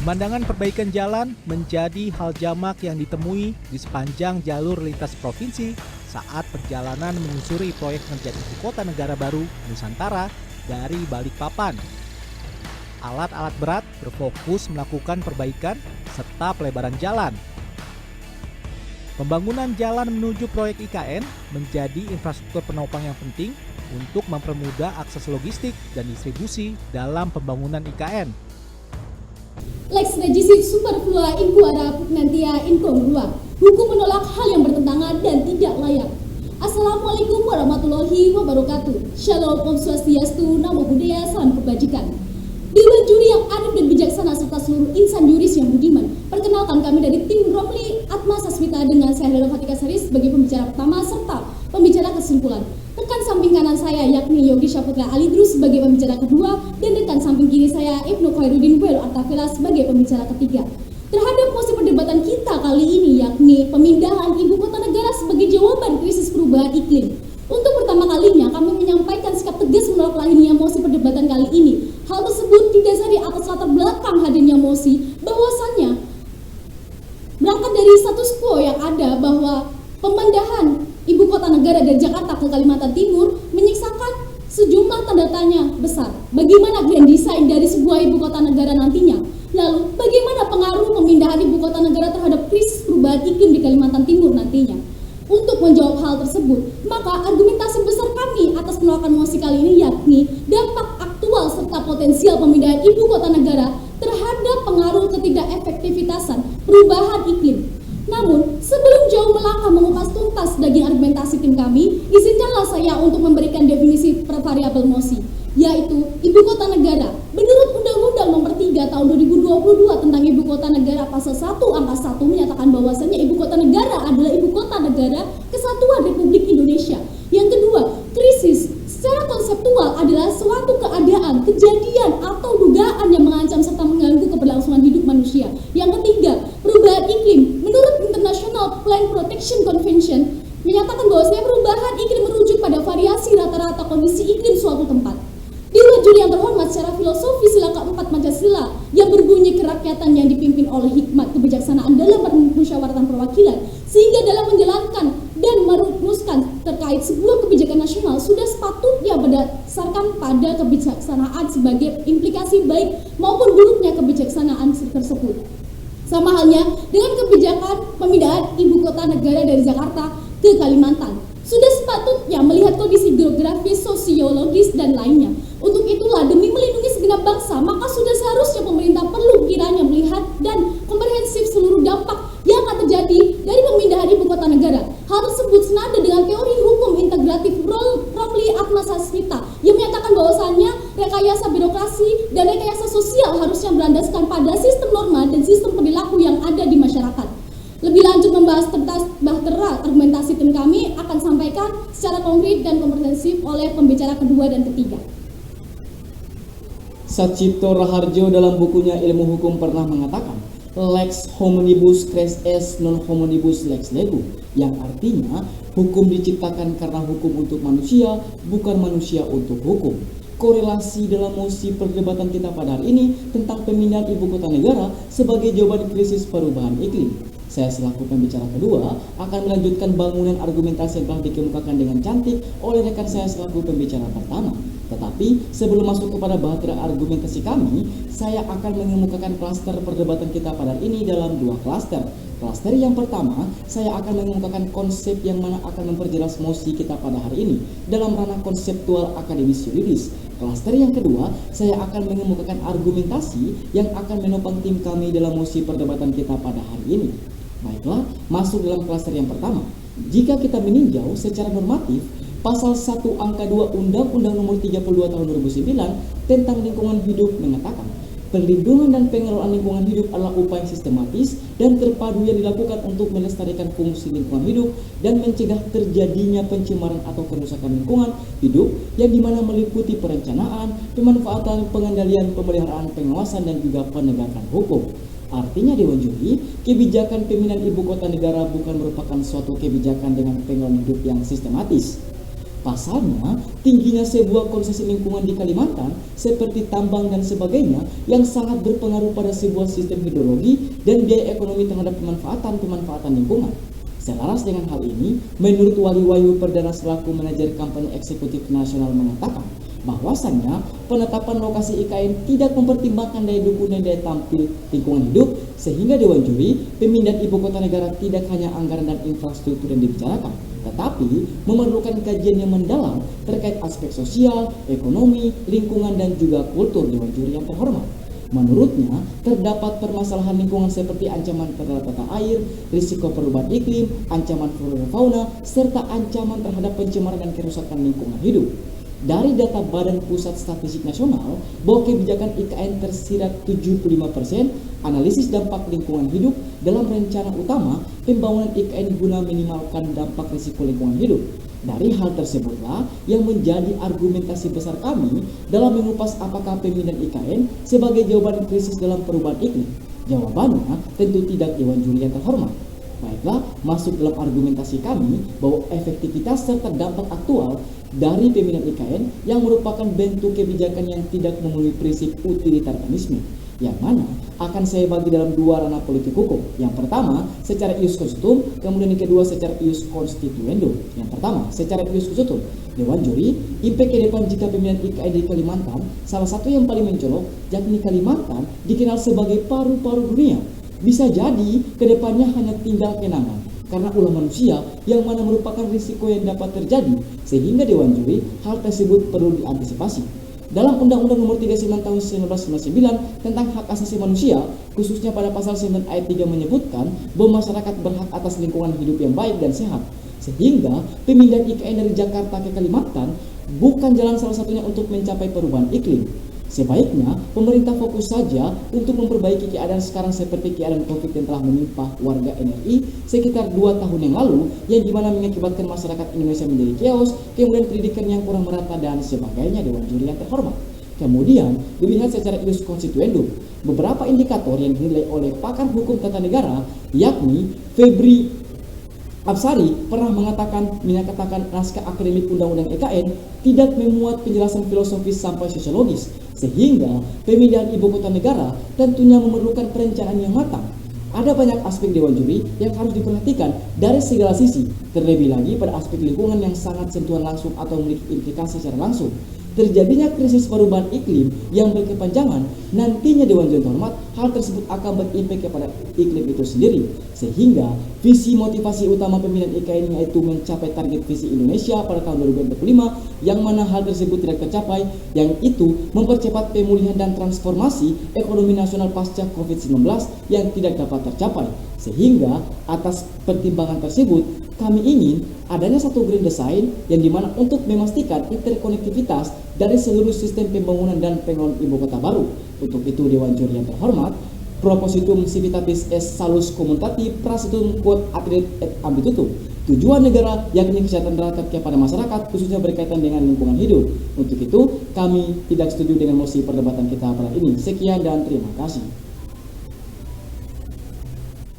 Pemandangan perbaikan jalan menjadi hal jamak yang ditemui di sepanjang jalur lintas provinsi saat perjalanan menyusuri proyek menjadi ibu kota negara baru Nusantara dari Balikpapan. Alat-alat berat berfokus melakukan perbaikan serta pelebaran jalan. Pembangunan jalan menuju proyek IKN menjadi infrastruktur penopang yang penting untuk mempermudah akses logistik dan distribusi dalam pembangunan IKN. Lex regis superflua in quara pugnantia incongrua. Hukum menolak hal yang bertentangan dan tidak layak. Assalamualaikum warahmatullahi wabarakatuh. Shalom Om Swastiastu, Namo Buddhaya, salam kebajikan. Dewan juri yang adil dan bijaksana serta seluruh insan juris yang budiman. Perkenalkan kami dari tim Romli Atma Sasmita dengan saya Dela Fatika Sari sebagai pembicara pertama serta pembicara kesimpulan. Rekan samping kanan saya yakni Yogi Syaputra Alidrus sebagai pembicara kedua dan rekan samping kiri saya Ibnu Khairuddin Wel Artafila sebagai pembicara ketiga. Terhadap mosi perdebatan kita kali ini yakni pemindahan ibu kota negara sebagai jawaban krisis perubahan iklim. Untuk pertama kalinya kami menyampaikan sikap tegas menolak lahirnya mosi perdebatan kali ini. Hal tersebut didasari atas latar belakang hadirnya mosi bahwasannya berangkat dari status quo yang ada bahwa pemindahan ibu kota negara dari Jakarta ke Kalimantan Timur menyisakan sejumlah tanda tanya besar. Bagaimana grand design dari sebuah ibu kota negara nantinya? Lalu, bagaimana pengaruh pemindahan ibu kota negara terhadap krisis perubahan iklim di Kalimantan Timur nantinya? Untuk menjawab hal tersebut, maka argumentasi besar kami atas penolakan mosi kali ini yakni dampak aktual serta potensial pemindahan ibu kota negara terhadap pengaruh ketidakefektivitasan perubahan iklim. Namun, sebelum jauh melangkah mengupas tuntas daging argumentasi tim kami, izinkanlah saya untuk memberikan definisi per variabel mosi, yaitu ibu kota negara. Menurut Undang-Undang Nomor 3 Tahun 2022 tentang Ibu Kota Negara Pasal 1 Angka 1 menyatakan bahwasannya ibu kota negara adalah ibu kota negara Kesatuan Republik Indonesia. Yang kedua, krisis secara konseptual adalah suatu keadaan, kejadian atau dugaan yang mengancam serta mengganggu keberlangsungan hidup manusia. Yang ketiga, perubahan iklim. Menurut International Plant Protection Convention menyatakan bahwasanya perubahan iklim merujuk pada variasi rata-rata kondisi iklim suatu tempat. Dewan juri yang terhormat, secara filosofi sila keempat Pancasila yang berbunyi kerakyatan yang dipimpin oleh hikmat kebijaksanaan dalam permusyawaratan perwakilan, sehingga dalam menjalankan dan merumuskan terkait sebuah kebijakan nasional sudah sepatutnya berdasarkan pada kebijaksanaan sebagai implikasi baik maupun buruknya kebijaksanaan tersebut. Sama halnya dengan kebijakan pemindahan ibu kota negara dari Jakarta ke Kalimantan. Sudah sepatutnya melihat kondisi geografis, sosiologis, dan lainnya. Untuk itulah, demi melindungi segenap bangsa, maka sudah seharusnya pemerintah perlu kiranya melihat dan komprehensif seluruh dampak yang akan terjadi dari pemindahan ibu kota negara. Hal tersebut senada dengan teori hukum integratif Romli Atma Sasmita yang menyatakan bahwasannya rekayasa birokrasi dan rekayasa sosial harusnya berlandaskan pada sistem norma dan sistem perilaku yang ada di masyarakat. Lebih lanjut membahas tentang bahtera argumentasi tim kami akan sampaikan secara konkret dan komprehensif oleh pembicara kedua dan ketiga. Sacipto Raharjo dalam bukunya Ilmu Hukum pernah mengatakan, Lex homonibus cres est non homonibus lex lego, yang artinya hukum diciptakan karena hukum untuk manusia, bukan manusia untuk hukum. Korelasi dalam mosi perdebatan kita pada hari ini tentang pemindahan ibu kota negara sebagai jawaban krisis perubahan iklim. Saya selaku pembicara kedua akan melanjutkan bangunan argumentasi yang telah dikemukakan dengan cantik oleh rekan saya selaku pembicara pertama. Tetapi sebelum masuk kepada bahtera argumentasi kami, saya akan mengemukakan klaster perdebatan kita pada hari ini dalam dua klaster. Klaster yang pertama, saya akan mengemukakan konsep yang mana akan memperjelas mosi kita pada hari ini dalam ranah konseptual akademis yuridis. Klaster yang kedua, saya akan mengemukakan argumentasi yang akan menopang tim kami dalam mosi perdebatan kita pada hari ini. Baiklah, masuk dalam klaster yang pertama. Jika kita meninjau secara normatif, Pasal 1 Angka 2 Undang-Undang Nomor 32 Tahun 2009 tentang lingkungan hidup mengatakan, perlindungan dan pengelolaan lingkungan hidup adalah upaya sistematis dan terpadu yang dilakukan untuk melestarikan fungsi lingkungan hidup dan mencegah terjadinya pencemaran atau kerusakan lingkungan hidup yang dimana meliputi perencanaan, pemanfaatan, pengendalian, pemeliharaan, pengawasan, dan juga penegakan hukum. Artinya Dewan Juri, kebijakan pemindahan ibu kota negara bukan merupakan suatu kebijakan dengan pengelolaan hidup yang sistematis. Pasalnya, tingginya sebuah konsesi lingkungan di Kalimantan seperti tambang dan sebagainya yang sangat berpengaruh pada sebuah sistem hidrologi dan biaya ekonomi terhadap pemanfaatan lingkungan. Selaras dengan hal ini, menurut Wali Wahyu Perdana selaku manajer kampanye eksekutif nasional mengatakan bahwasannya penetapan lokasi IKN tidak mempertimbangkan daya dukung dan daya tampil lingkungan hidup, sehingga Dewan Juri pemindahan ibu kota negara tidak hanya anggaran dan infrastruktur yang dibicarakan, tetapi memerlukan kajian yang mendalam terkait aspek sosial, ekonomi, lingkungan, dan juga kultur. Dewan Juri yang terhormat, menurutnya terdapat permasalahan lingkungan seperti ancaman terhadap tata air, risiko perubahan iklim, ancaman flora dan fauna, serta ancaman terhadap pencemaran dan kerusakan lingkungan hidup. Dari data Badan Pusat Statistik Nasional, bahwa kebijakan IKN tersirat 75% analisis dampak lingkungan hidup dalam rencana utama pembangunan IKN guna minimalkan dampak risiko lingkungan hidup. Dari hal tersebutlah yang menjadi argumentasi besar kami dalam mengupas apakah pemindahan IKN sebagai jawaban krisis dalam perubahan iklim. Jawabannya tentu tidak, Dewan Juri yang terhormat. Baiklah, masuk dalam argumentasi kami bahwa efektivitas serta dampak aktual dari pemindahan IKN yang merupakan bentuk kebijakan yang tidak memenuhi prinsip utilitarisme, yang mana akan saya bagi dalam dua ranah politik hukum. Yang pertama secara ius constitutum, kemudian yang kedua secara ius constituendo. Yang pertama secara ius constitutum, Dewan Juri, impact ke depan jika pemindahan IKN di Kalimantan, salah satu yang paling mencolok yakni Kalimantan dikenal sebagai paru-paru dunia. Bisa jadi kedepannya hanya tinggal kenangan karena ulah manusia yang mana merupakan risiko yang dapat terjadi, sehingga Dewan Juri hal tersebut perlu diantisipasi. Dalam Undang-Undang Nomor 39 Tahun 1999 tentang hak asasi manusia, khususnya pada pasal 9 ayat 3 menyebutkan bahwa masyarakat berhak atas lingkungan hidup yang baik dan sehat, sehingga pemindahan IKN dari Jakarta ke Kalimantan bukan jalan salah satunya untuk mencapai perubahan iklim. Sebaiknya pemerintah fokus saja untuk memperbaiki keadaan sekarang seperti keadaan COVID yang telah menimpa warga NRI sekitar 2 tahun yang lalu, yang dimana mengakibatkan masyarakat Indonesia menjadi chaos, kemudian pendidikan yang kurang merata dan sebagainya. Dewan Juri yang terhormat, kemudian dilihat secara ius constituendo, beberapa indikator yang dinilai oleh pakar hukum tata negara yakni Febri Absari pernah menyatakan naskah akademik Undang-Undang IKN tidak memuat penjelasan filosofis sampai sosiologis, sehingga pemindahan ibu kota negara tentunya memerlukan perencanaan yang matang. Ada banyak aspek Dewan Juri yang harus diperhatikan dari segala sisi, terlebih lagi pada aspek lingkungan yang sangat sentuhan langsung atau memiliki implikasi secara langsung. Terjadinya krisis perubahan iklim yang berkepanjangan, nantinya Dewan Juri terhormat, hal tersebut akan berimpak kepada iklim itu sendiri, sehingga visi motivasi utama pemindahan IKN yaitu mencapai target visi Indonesia pada tahun 2045, yang mana hal tersebut tidak tercapai, yang itu mempercepat pemulihan dan transformasi ekonomi nasional pasca COVID-19 yang tidak dapat tercapai. Sehingga atas pertimbangan tersebut, kami ingin adanya satu green design yang dimana untuk memastikan interkonektivitas dari seluruh sistem pembangunan dan pengelolaan ibu kota baru. Untuk itu Dewan Juri yang terhormat, propositum civitatis est salus communitatis praesitum quod attribuit et ambitutum. Tujuan negara yakni kesehatan rakyat kepada masyarakat, khususnya berkaitan dengan lingkungan hidup. Untuk itu kami tidak setuju dengan mosi perdebatan kita pada ini. Sekian dan terima kasih.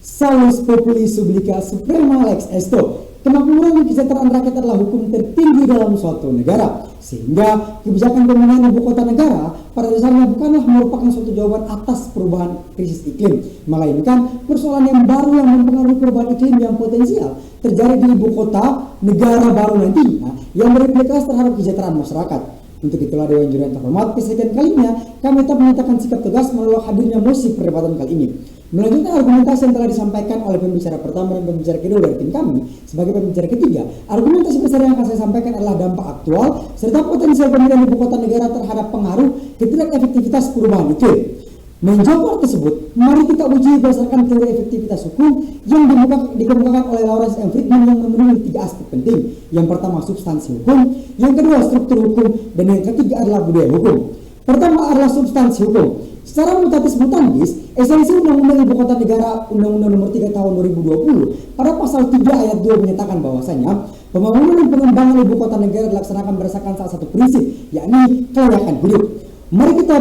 Salus populi sublica suprema lex esto. Kemakmuran dan kesejahteraan rakyat adalah hukum tertinggi dalam suatu negara, sehingga kebijakan pemindahan ibu kota negara pada dasarnya bukanlah merupakan suatu jawaban atas perubahan krisis iklim, melainkan persoalan yang baru yang mempengaruhi perubahan iklim yang potensial terjadi di ibu kota negara baru nantinya yang berimplikasi terhadap kesejahteraan masyarakat. Untuk itulah Dewan Juri yang terhormat, kesekian kalinya kami tetap menyatakan sikap tegas menolak hadirnya mosi perdebatan kali ini. Melanjutkan argumentasi yang telah disampaikan oleh pembicara pertama dan pembicara kedua dari tim kami, sebagai pembicara ketiga, argumentasi besar yang akan saya sampaikan adalah dampak aktual serta potensial pemindahan ibu kota negara terhadap pengaruh ketidakefektivitas perubahan iklim. Menjawab hal tersebut, mari kita uji berdasarkan teori efektivitas hukum yang dikemukakan oleh Lawrence M. Friedman yang memenuhi 3 aspek penting. Yang pertama substansi hukum, yang kedua struktur hukum, dan yang ketiga adalah budaya hukum. Pertama adalah substansi hukum. Secara mutatis mutandis, esensi Undang-Undang Ibu Kota Negara Undang-Undang Nomor 3 Tahun 2020 pada pasal 3 ayat 2 menyatakan bahwasanya pembangunan dan pengembangan ibu kota negara dilaksanakan berdasarkan salah satu prinsip, yakni kelayakan hidup. Mari kita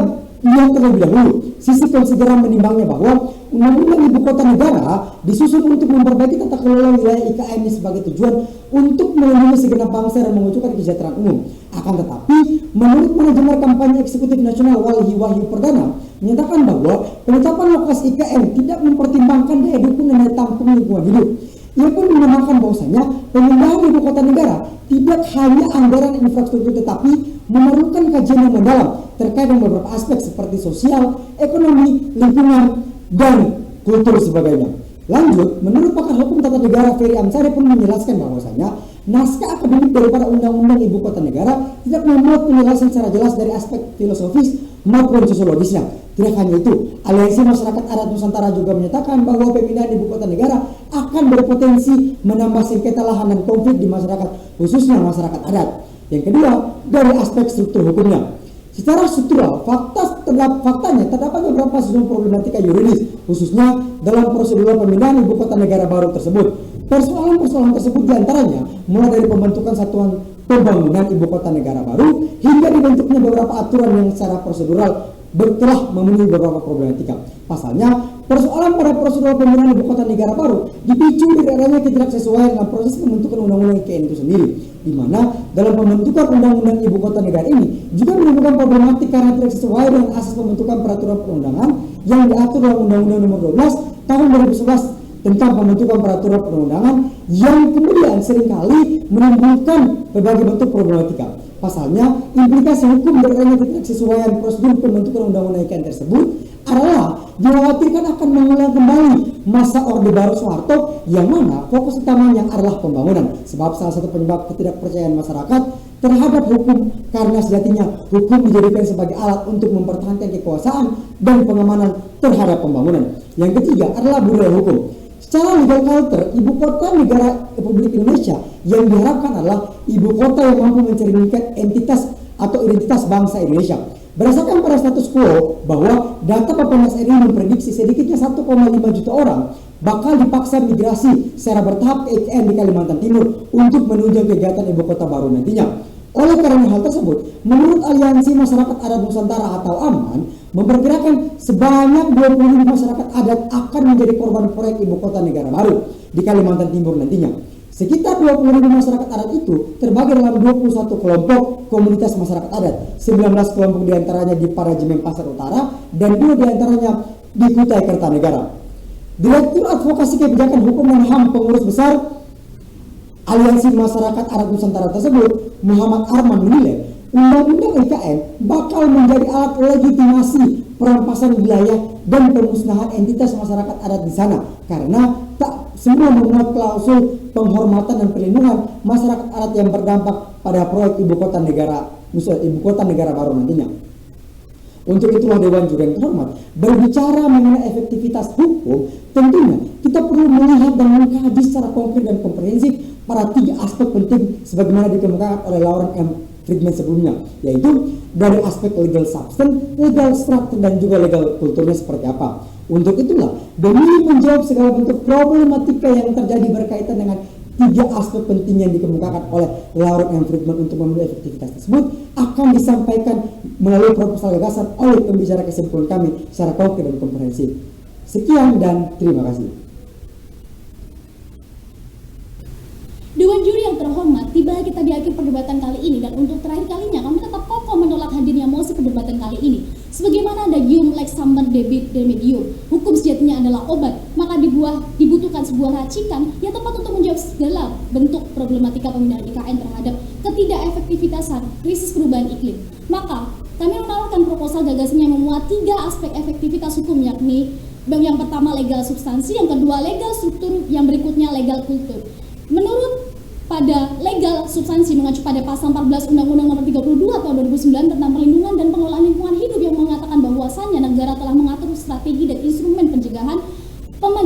lihat terlebih dahulu sisi konsideran menimbangnya bahwa Undang-Undang Ibu Kota Negara disusun untuk memperbaiki tata kelola wilayah IKN ini sebagai tujuan untuk melindungi segenap bangsa dan mewujudkan kesejahteraan umum. Akan tetapi, menurut manajemen kampanye eksekutif nasional Walhi Wahyu Perdana menyatakan bahwa penetapan lokasi IKN tidak mempertimbangkan daya dukung dan daya tampung lingkungan hidup. Ia pun menambahkan bahwasanya pemindahan ibu kota negara tidak hanya anggaran infrastruktur tetapi memerlukan kajian yang mendalam terkait dengan beberapa aspek seperti sosial, ekonomi, lingkungan, dan kultur sebagainya. Lanjut, menurut pakar hukum tata negara Ferry Amsari pun menjelaskan bahwasanya naskah akademik daripada Undang-Undang Ibu Kota Negara tidak memuat penjelasan secara jelas dari aspek filosofis maupun sosiologisnya. Tidak hanya itu, Aliansi Masyarakat Adat Nusantara juga menyatakan bahwa pemindahan Ibu Kota Negara akan berpotensi menambah sengketa lahan dan konflik di masyarakat, khususnya masyarakat adat. Yang kedua, dari aspek struktur hukumnya. Secara struktural, faktanya terdapat beberapa sejumlah problematika yuridis, khususnya dalam prosedur pemindahan ibu kota negara baru tersebut. Persoalan-persoalan tersebut diantaranya mulai dari pembentukan satuan pembangunan ibu kota negara baru hingga dibentuknya beberapa aturan yang secara prosedural telah memenuhi beberapa problematika. Pasalnya, persoalan pada prosedur pemindahan ibu kota negara baru dipicu dari adanya ketidaksesuaian dengan proses pembentukan undang-undang IKN itu sendiri, di mana dalam pembentukan undang-undang ibu kota negara ini juga menimbulkan problematik karena tidak sesuai dengan asas pembentukan peraturan perundangan yang diatur dalam Undang-Undang Nomor 12 Tahun 2011 tentang pembentukan peraturan perundangan yang kemudian seringkali menimbulkan berbagai bentuk problematika. Pasalnya, implikasi hukum dari adanya ketidaksesuaian prosedur pembentukan undang-undang IKN tersebut adalah dikhawatirkan akan mengulang kembali masa Orde Baru Soeharto yang mana fokus utamanya adalah pembangunan. Sebab salah satu penyebab ketidakpercayaan masyarakat terhadap hukum karena sejatinya hukum dijadikan sebagai alat untuk mempertahankan kekuasaan dan pengamanan terhadap pembangunan. Yang ketiga adalah budaya hukum. Secara legal culture, ibu kota negara Republik Indonesia yang diharapkan adalah ibu kota yang mampu mencerminkan entitas atau identitas bangsa Indonesia. Berdasarkan pada status quo bahwa data Bappenas RI memprediksi sedikitnya 1,5 juta orang bakal dipaksa migrasi secara bertahap ke IKN di Kalimantan Timur untuk menuju kegiatan ibu kota baru nantinya. Oleh karena hal tersebut, menurut Aliansi Masyarakat Adat Nusantara atau AMAN, memperkirakan sebanyak 25 masyarakat adat akan menjadi korban proyek ibu kota negara baru di Kalimantan Timur nantinya. Sekitar 25 masyarakat adat itu terbagi dalam 21 kelompok komunitas masyarakat adat, 19 kelompok diantaranya di Parajemen Pasar Utara dan 2 diantaranya di Kutai Kertanegara. Direktur Advokasi Kebijakan Hukum dan HAM Pengurus Besar Aliansi Masyarakat Adat Nusantara tersebut, Muhammad Arman menilai Undang-Undang IKN bakal menjadi alat legitimasi perampasan wilayah dan pemusnahan entitas masyarakat adat di sana karena tak semua memuat klausul penghormatan dan perlindungan masyarakat adat yang berdampak pada proyek ibu kota negara baru nantinya. Untuk itulah Dewan Juri yang terhormat, berbicara mengenai efektivitas hukum, tentunya kita perlu melihat dan mengkaji secara konkret dan komprehensif para 3 aspek penting sebagaimana dikemukakan oleh Lauren M. Friedman sebelumnya, yaitu dari aspek legal substance, legal structure, dan juga legal kulturnya seperti apa. Untuk itulah, demi menjawab segala bentuk problematika yang terjadi berkaitan dengan 3 aspek penting yang dikemukakan oleh Lauren M. Friedman untuk memenuhi efektivitas tersebut akan disampaikan melalui proposal gagasan oleh pembicara kesimpulan kami secara konkret dan komprehensif. Sekian dan terima kasih. Dewan Juri yang terhormat, tiba kita di akhir perdebatan kali ini dan untuk terakhir kalinya kami tetap kokoh menolak hadirnya mosi perdebatan kali ini. Sebagaimana ada gium lex samber debit remedium, hukum sejatinya adalah obat, maka dibutuhkan sebuah racikan yang tepat untuk menjawab segala bentuk problematika pemindahan IKN terhadap ketidakefektivitasan krisis perubahan iklim. Maka kami menawarkan proposal gagasan yang memuat 3 aspek efektivitas hukum, yakni yang pertama legal substansi, yang kedua legal struktur, yang berikutnya legal kultur. Menurut pada legal substansi mengacu pada pasal 14 Undang-Undang Nomor 32 Tahun 2009 tentang perlindungan dan pengelolaan lingkungan hidup yang mengatakan bahwasannya negara telah mengatur strategi dan instrumen pencegahan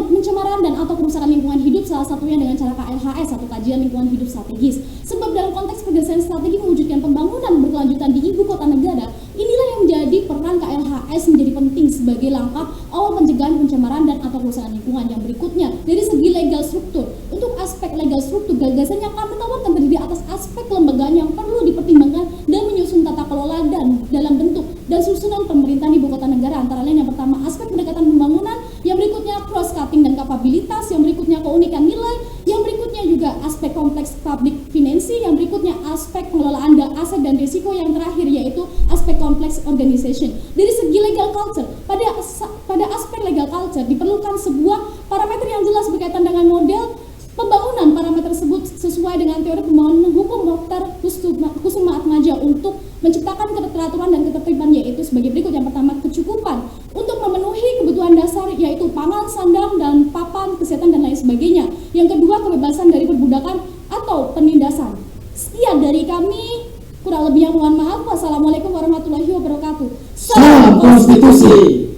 pencemaran dan atau kerusakan lingkungan hidup, salah satunya dengan cara KLHS atau kajian lingkungan hidup strategis. Sebab dalam konteks penyelesaian strategi mewujudkan pembangunan berkelanjutan di ibu kota negara, inilah yang menjadi peran KLHS menjadi penting sebagai langkah awal pencegahan pencemaran dan atau kerusakan lingkungan. Yang berikutnya, dari segi legal struktur, untuk aspek legal struktur gagasan yang kami tawarkan terdiri atas aspek kelembagaan yang perlu dipertimbangkan dan menyusun tata kelola dan dalam bentuk dan susunan pemerintahan ibu kota negara, antara lain yang pertama aspek pendekatan pembangunan, yang berikutnya cross cutting dan kapabilitas, yang berikutnya keunikan nilai, yang berikutnya juga aspek kompleks public finansi, yang berikutnya aspek pengelolaan aset dan risiko, yang terakhir yaitu aspek kompleks organization. Dari segi legal culture, pada aspek legal culture diperlukan sebuah parameter yang jelas berkaitan dengan model pembangunan. Parameter tersebut sesuai dengan teori pembangunan hukum Dr. Kusuma Atmaja untuk menciptakan keteraturan dan ketertiban, yaitu sebagai berikut. Yang pertama, kecukupan untuk memenuhi kebutuhan dasar yaitu pangan, sandang, dan papan, kesehatan, dan lain sebagainya. Yang kedua, kebebasan dari perbudakan atau penindasan. Sekian dari kami, kurang lebih yang mohon maaf. Wassalamualaikum warahmatullahi wabarakatuh. Salam konstitusi.